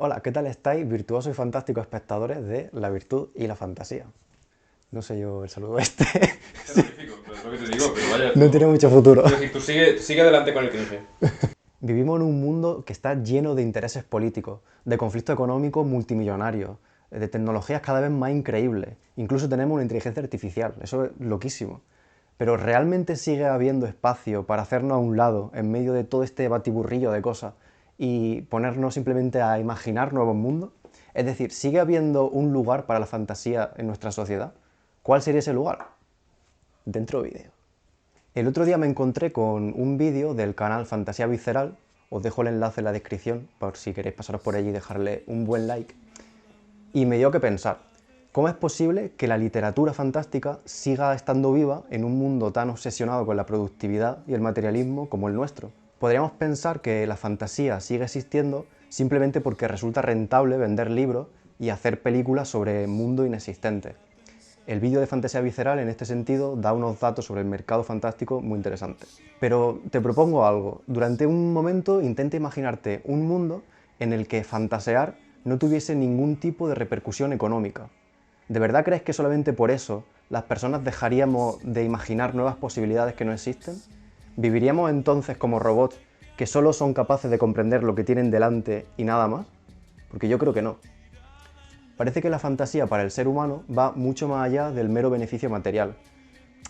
Hola, ¿qué tal estáis, virtuosos y fantásticos espectadores de La Virtud y la Fantasía? No sé yo el saludo este. Es terrorífico, pero es lo que te digo, pero vaya, No tiene tú... mucho futuro. Quiero decir, tú sigue adelante con el cringe. Vivimos en un mundo que está lleno de intereses políticos, de conflictos económicos multimillonarios, de tecnologías cada vez más increíbles. Incluso tenemos una inteligencia artificial, eso es loquísimo. Pero ¿realmente sigue habiendo espacio para hacernos a un lado en medio de todo este batiburrillo de cosas y ponernos simplemente a imaginar nuevos mundos? Es decir, ¿sigue habiendo un lugar para la fantasía en nuestra sociedad? ¿Cuál sería ese lugar? Dentro vídeo. El otro día me encontré con un vídeo del canal Fantasía Visceral, os dejo el enlace en la descripción por si queréis pasaros por allí y dejarle un buen like, y me dio que pensar, ¿cómo es posible que la literatura fantástica siga estando viva en un mundo tan obsesionado con la productividad y el materialismo como el nuestro? Podríamos pensar que la fantasía sigue existiendo simplemente porque resulta rentable vender libros y hacer películas sobre mundo inexistente. El vídeo de Fantasía Visceral en este sentido da unos datos sobre el mercado fantástico muy interesantes. Pero te propongo algo, durante un momento intenta imaginarte un mundo en el que fantasear no tuviese ningún tipo de repercusión económica. ¿De verdad crees que solamente por eso las personas dejaríamos de imaginar nuevas posibilidades que no existen? ¿Viviríamos entonces como robots que solo son capaces de comprender lo que tienen delante y nada más? Porque yo creo que no. Parece que la fantasía para el ser humano va mucho más allá del mero beneficio material.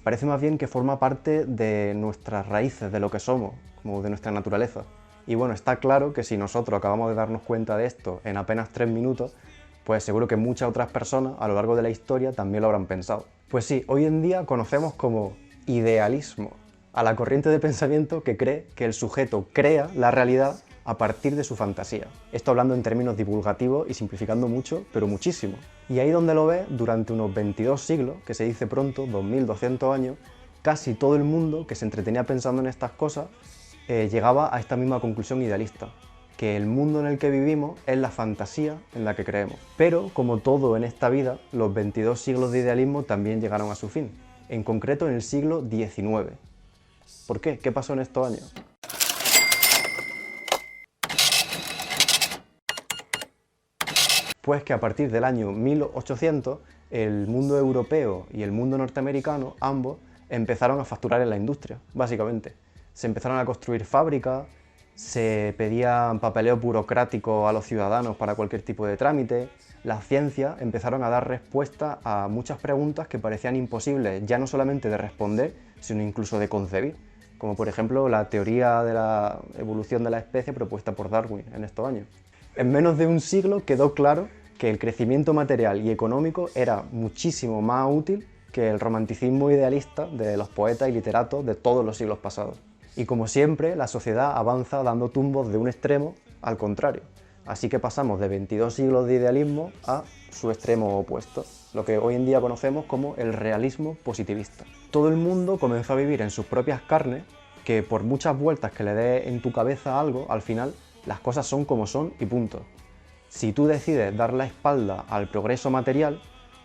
Parece más bien que forma parte de nuestras raíces, de lo que somos, como de nuestra naturaleza. Y bueno, está claro que si nosotros acabamos de darnos cuenta de esto en apenas 3 minutos, pues seguro que muchas otras personas a lo largo de la historia también lo habrán pensado. Pues sí, hoy en día conocemos como idealismo a la corriente de pensamiento que cree que el sujeto crea la realidad a partir de su fantasía. Esto hablando en términos divulgativos y simplificando mucho, pero muchísimo. Y ahí donde lo ves, durante unos 22 siglos, que se dice pronto, 2200 años, casi todo el mundo que se entretenía pensando en estas cosas llegaba a esta misma conclusión idealista, que el mundo en el que vivimos es la fantasía en la que creemos. Pero, como todo en esta vida, los 22 siglos de idealismo también llegaron a su fin, en concreto en el siglo XIX. ¿Por qué? ¿Qué pasó en estos años? Pues que a partir del año 1800 el mundo europeo y el mundo norteamericano, ambos, empezaron a facturar en la industria, básicamente. Se empezaron a construir fábricas, se pedían papeleos burocráticos a los ciudadanos para cualquier tipo de trámite, las ciencias empezaron a dar respuesta a muchas preguntas que parecían imposibles ya no solamente de responder, sino incluso de concebir, como por ejemplo la teoría de la evolución de la especie propuesta por Darwin en estos años. En menos de un siglo quedó claro que el crecimiento material y económico era muchísimo más útil que el romanticismo idealista de los poetas y literatos de todos los siglos pasados. Y como siempre, la sociedad avanza dando tumbos de un extremo al contrario. Así que pasamos de 22 siglos de idealismo a su extremo opuesto, lo que hoy en día conocemos como el realismo positivista. Todo el mundo comenzó a vivir en sus propias carnes, que por muchas vueltas que le dé en tu cabeza a algo, al final las cosas son como son y punto. Si tú decides dar la espalda al progreso material,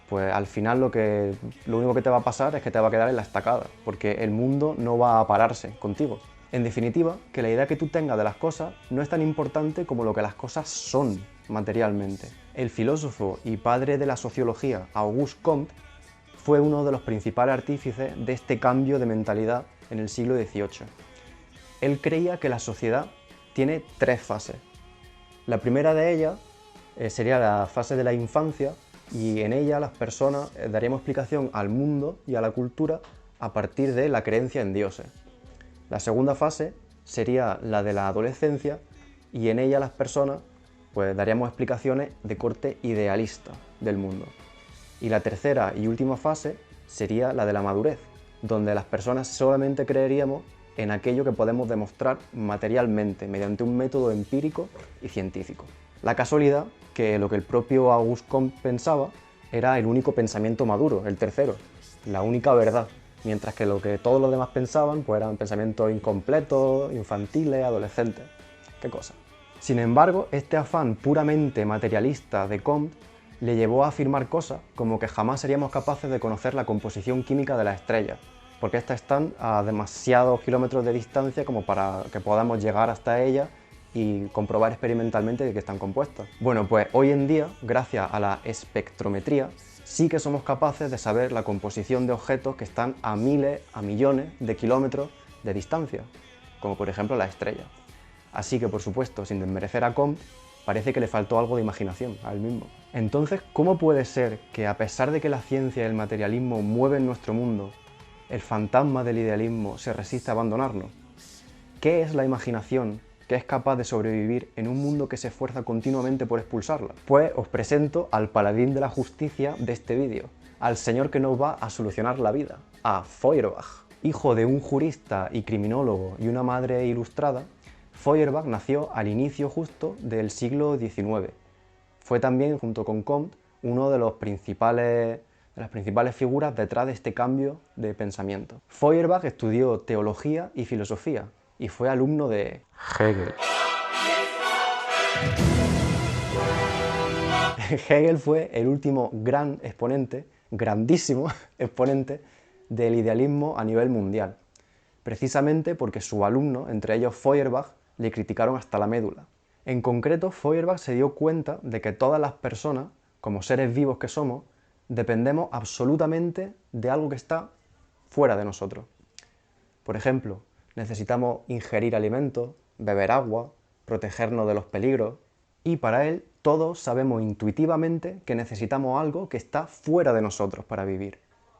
pues al final lo único que te va a pasar es que te va a quedar en la estacada, porque el mundo no va a pararse contigo. En definitiva, que la idea que tú tengas de las cosas no es tan importante como lo que las cosas son materialmente. El filósofo y padre de la sociología, Auguste Comte, fue uno de los principales artífices de este cambio de mentalidad en el siglo XVIII. Él creía que la sociedad tiene tres fases. La primera de ellas sería la fase de la infancia, y en ella las personas daríamos explicación al mundo y a la cultura a partir de la creencia en dioses. La segunda fase sería la de la adolescencia, y en ella las personas pues daríamos explicaciones de corte idealista del mundo. Y la tercera y última fase sería la de la madurez, donde las personas solamente creeríamos en aquello que podemos demostrar materialmente mediante un método empírico y científico. La casualidad que lo que el propio Auguste Comte pensaba era el único pensamiento maduro, el tercero, la única verdad, mientras que lo que todos los demás pensaban pues eran pensamientos incompletos, infantiles, adolescentes. ¿Qué cosa? Sin embargo, este afán puramente materialista de Comte le llevó a afirmar cosas como que jamás seríamos capaces de conocer la composición química de las estrellas, porque éstas están a demasiados kilómetros de distancia como para que podamos llegar hasta ellas y comprobar experimentalmente de qué están compuestos. Bueno, pues hoy en día, gracias a la espectrometría, sí que somos capaces de saber la composición de objetos que están a miles, a millones de kilómetros de distancia, como por ejemplo las estrellas. Así que, por supuesto, sin desmerecer a Comte, parece que le faltó algo de imaginación a él mismo. Entonces, ¿cómo puede ser que, a pesar de que la ciencia y el materialismo mueven nuestro mundo, el fantasma del idealismo se resiste a abandonarnos? ¿Qué es la imaginación que es capaz de sobrevivir en un mundo que se esfuerza continuamente por expulsarla? Pues os presento al paladín de la justicia de este vídeo, al señor que nos va a solucionar la vida, a Feuerbach. Hijo de un jurista y criminólogo y una madre ilustrada, Feuerbach nació al inicio justo del siglo XIX. Fue también, junto con Comte, uno de las principales figuras detrás de este cambio de pensamiento. Feuerbach estudió teología y filosofía y fue alumno de Hegel. Hegel fue el último gran exponente, grandísimo exponente del idealismo a nivel mundial, precisamente porque sus alumnos, entre ellos Feuerbach, le criticaron hasta la médula. En concreto, Feuerbach se dio cuenta de que todas las personas, como seres vivos que somos, dependemos absolutamente de algo que está fuera de nosotros. Por ejemplo, necesitamos ingerir alimentos, beber agua, protegernos de los peligros, y para él todos sabemos intuitivamente que necesitamos algo que está fuera de nosotros para vivir.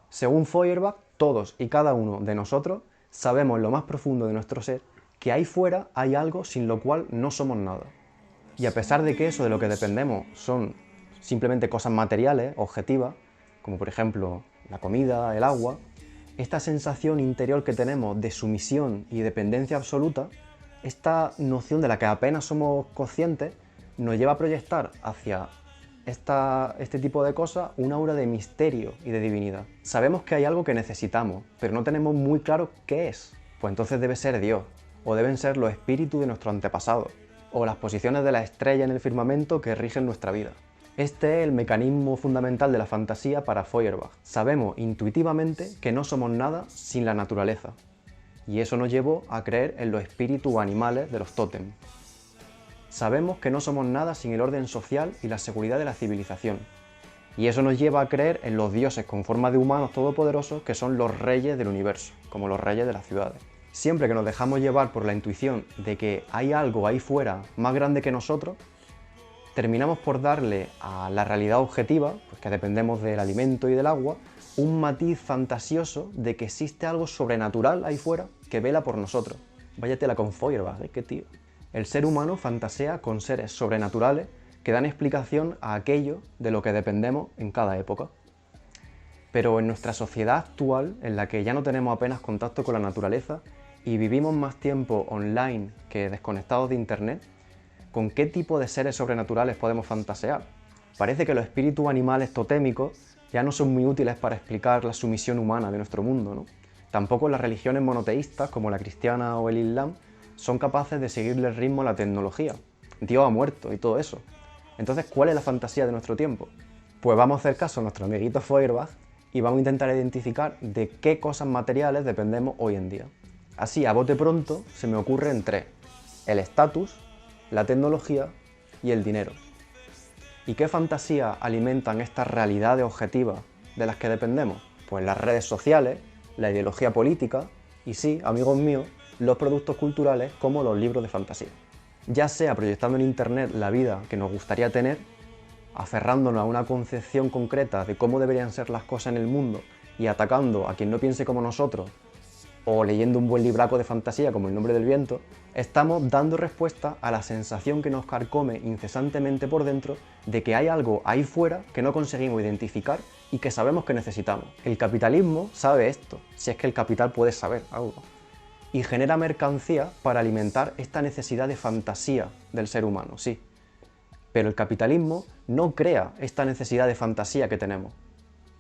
Según Feuerbach, todos y cada uno de nosotros sabemos en lo más profundo de nuestro ser que ahí fuera hay algo sin lo cual no somos nada. Y a pesar de que eso de lo que dependemos son simplemente cosas materiales, objetivas, como por ejemplo la comida, el agua, esta sensación interior que tenemos de sumisión y dependencia absoluta, esta noción de la que apenas somos conscientes, nos lleva a proyectar hacia este tipo de cosas un aura de misterio y de divinidad. Sabemos que hay algo que necesitamos, pero no tenemos muy claro qué es. Pues entonces debe ser Dios, o deben ser los espíritus de nuestros antepasados, o las posiciones de las estrellas en el firmamento que rigen nuestra vida. Este es el mecanismo fundamental de la fantasía para Feuerbach. Sabemos intuitivamente que no somos nada sin la naturaleza, y eso nos llevó a creer en los espíritus animales de los tótems. Sabemos que no somos nada sin el orden social y la seguridad de la civilización, y eso nos lleva a creer en los dioses con forma de humanos todopoderosos que son los reyes del universo, como los reyes de las ciudades. Siempre que nos dejamos llevar por la intuición de que hay algo ahí fuera más grande que nosotros, terminamos por darle a la realidad objetiva, pues que dependemos del alimento y del agua, un matiz fantasioso de que existe algo sobrenatural ahí fuera que vela por nosotros. Váyatela con Feuerbach, qué tío. El ser humano fantasea con seres sobrenaturales que dan explicación a aquello de lo que dependemos en cada época. Pero en nuestra sociedad actual, en la que ya no tenemos apenas contacto con la naturaleza y vivimos más tiempo online que desconectados de internet, ¿con qué tipo de seres sobrenaturales podemos fantasear? Parece que los espíritus animales totémicos ya no son muy útiles para explicar la sumisión humana de nuestro mundo, ¿no? Tampoco las religiones monoteístas, como la cristiana o el islam, son capaces de seguirle el ritmo a la tecnología. Dios ha muerto y todo eso. Entonces, ¿cuál es la fantasía de nuestro tiempo? Pues vamos a hacer caso a nuestro amiguito Feuerbach y vamos a intentar identificar de qué cosas materiales dependemos hoy en día. Así, a bote pronto, se me ocurren tres: el estatus, la tecnología y el dinero. ¿Y qué fantasía alimentan estas realidades objetivas de las que dependemos? Pues las redes sociales, la ideología política y sí, amigos míos, los productos culturales como los libros de fantasía. Ya sea proyectando en internet la vida que nos gustaría tener, aferrándonos a una concepción concreta de cómo deberían ser las cosas en el mundo y atacando a quien no piense como nosotros, o leyendo un buen libraco de fantasía como El nombre del viento, estamos dando respuesta a la sensación que nos carcome incesantemente por dentro de que hay algo ahí fuera que no conseguimos identificar y que sabemos que necesitamos. El capitalismo sabe esto, si es que el capital puede saber algo, y genera mercancía para alimentar esta necesidad de fantasía del ser humano, sí. Pero el capitalismo no crea esta necesidad de fantasía que tenemos.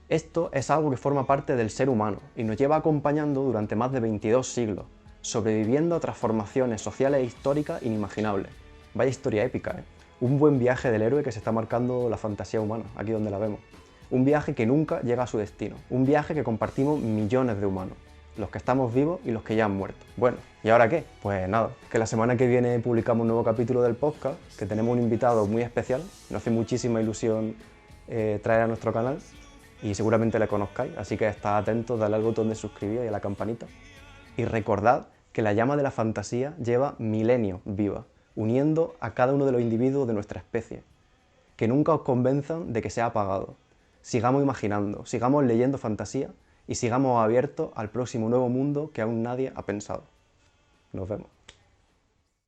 Esto es algo que forma parte del ser humano y nos lleva acompañando durante más de 22 siglos, sobreviviendo a transformaciones sociales e históricas inimaginables. Vaya historia épica, ¿eh? Un buen viaje del héroe que se está marcando la fantasía humana, aquí donde la vemos. Un viaje que nunca llega a su destino, un viaje que compartimos millones de humanos. los que estamos vivos y los que ya han muerto. Bueno, ¿y ahora qué? Pues nada, que la semana que viene publicamos un nuevo capítulo del podcast, que tenemos un invitado muy especial, nos hace muchísima ilusión traer a nuestro canal y seguramente le conozcáis, así que estad atentos, dale al botón de suscribir y a la campanita. Y recordad que la llama de la fantasía lleva milenios viva, uniendo a cada uno de los individuos de nuestra especie. Que nunca os convenzan de que se ha apagado. Sigamos imaginando, sigamos leyendo fantasía y sigamos abiertos al próximo nuevo mundo que aún nadie ha pensado. Nos vemos.